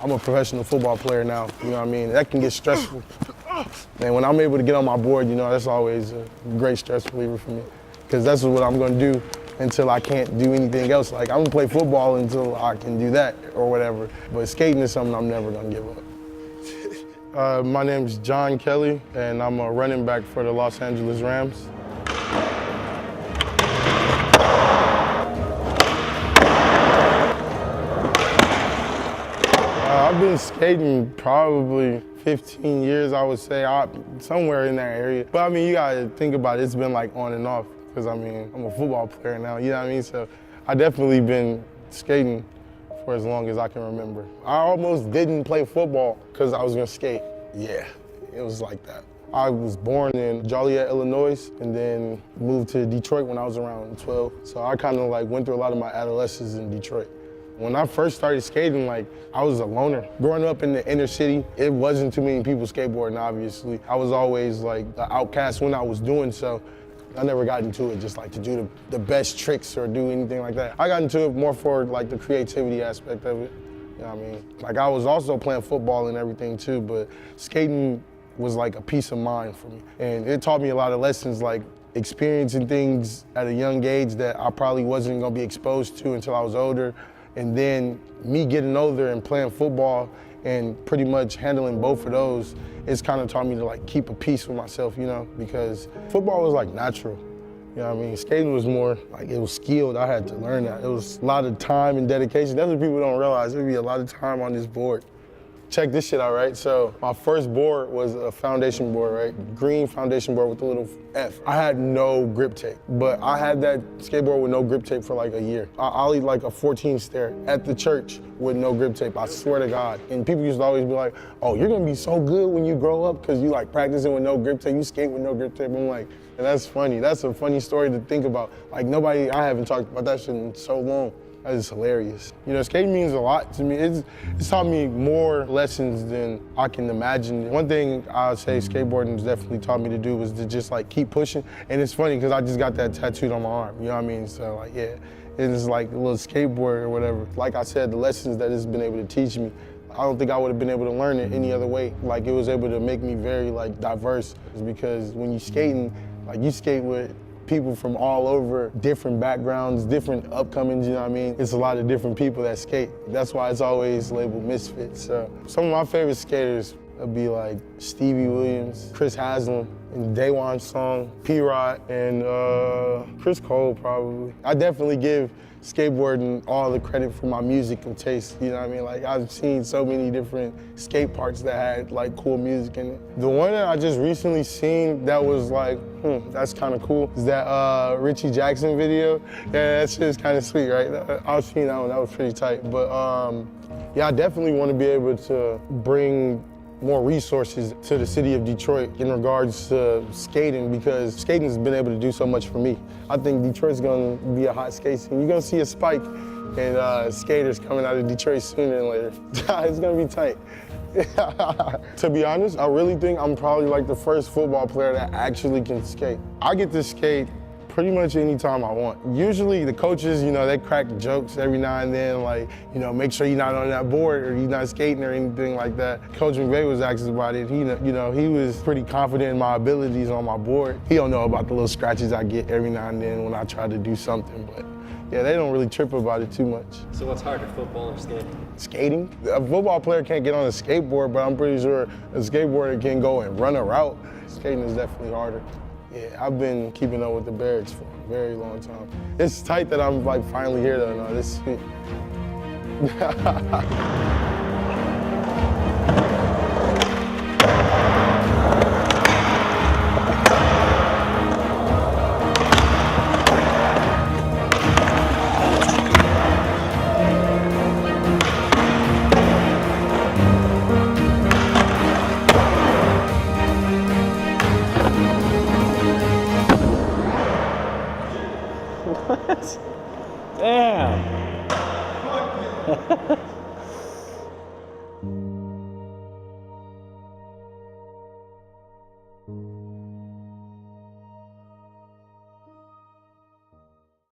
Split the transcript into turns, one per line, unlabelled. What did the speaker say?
I'm a professional football player now, you know what I mean? That can get stressful. And when I'm able to get on my board, you know, that's always a great stress reliever for me. Because that's what I'm gonna do until I can't do anything else. Like, I'm gonna play football until I can do that or whatever. But skating is something I'm never gonna give up. My name's John Kelly, and I'm a running back for the Los Angeles Rams. I've been skating probably 15 years, I would say, somewhere in that area. But I mean, you gotta think about it, it's been like on and off, because I mean, I'm a football player now, you know what I mean? So I definitely been skating for as long as I can remember. I almost didn't play football because I was gonna skate. Yeah, it was like that. I was born in Joliet, Illinois, and then moved to Detroit when I was around 12. So I kind of like went through a lot of my adolescence in Detroit. When I first started skating, like, I was a loner. Growing up in the inner city, it wasn't too many people skateboarding, obviously. I was always like the outcast when I was doing so. I never got into it just like to do the best tricks or do anything like that. I got into it more for like the creativity aspect of it. You know what I mean? Like, I was also playing football and everything too, but skating was like a peace of mind for me. And it taught me a lot of lessons, like experiencing things at a young age that I probably wasn't gonna be exposed to until I was older. And then me getting older and playing football and pretty much handling both of those, it's kind of taught me to like keep a peace with myself, you know, because football was like natural. You know what I mean? Skating was more like, it was skilled. I had to learn that. It was a lot of time and dedication. That's what people don't realize. There'd be a lot of time on this board. Check this shit out, right? So my first board was a foundation board, right? Green foundation board with a little F. I had no grip tape, but I had that skateboard with no grip tape for like a year. I ollied like a 14 stair at the church with no grip tape, I swear to God. And people used to always be like, oh, you're gonna be so good when you grow up because you like practicing with no grip tape, you skate with no grip tape. I'm like, and that's funny. That's a funny story to think about. Like, I haven't talked about that shit in so long. That is hilarious. You know, skating means a lot to me. It's taught me more lessons than I can imagine. One thing I would say skateboarding has definitely taught me to do was to just like keep pushing. And it's funny because I just got that tattooed on my arm, you know what I mean? So like, yeah, it's like a little skateboard or whatever. Like I said, the lessons that it's been able to teach me, I don't think I would have been able to learn it any other way. Like, it was able to make me very like diverse, because when you skating, like, you skate with people from all over, different backgrounds, different upcomings, you know what I mean? It's a lot of different people that skate. That's why it's always labeled misfits. So some of my favorite skaters would be like Stevie Williams, Chris Haslam, and Daewon Song, P-Rod, and Chris Cole probably. I definitely give skateboarding all the credit for my musical taste, you know what I mean? Like, I've seen so many different skate parks that had like cool music in it. The one that I just recently seen that was like, that's kind of cool, is that Richie Jackson video. Yeah, that shit is kind of sweet, right? I've seen that one, that was pretty tight. But yeah, I definitely want to be able to bring more resources to the city of Detroit in regards to skating, because skating has been able to do so much for me. I think Detroit's gonna be a hot skate scene. You're gonna see a spike in skaters coming out of Detroit sooner than later. It's gonna be tight. To be honest, I really think I'm probably like the first football player that actually can skate. I get to skate pretty much anytime I want. Usually the coaches, you know, they crack jokes every now and then, like, you know, make sure you're not on that board or you're not skating or anything like that. Coach McVay was asking about it. He, you know, he was pretty confident in my abilities on my board. He don't know about the little scratches I get every now and then when I try to do something, but yeah, they don't really trip about it too much.
So what's harder, football or skating?
Skating? A football player can't get on a skateboard, but I'm pretty sure a skateboarder can go and run a route. Skating is definitely harder. Yeah, I've been keeping up with the Barracks for a very long time. It's tight that I'm like finally here though. No, this is sweet.
What? Damn.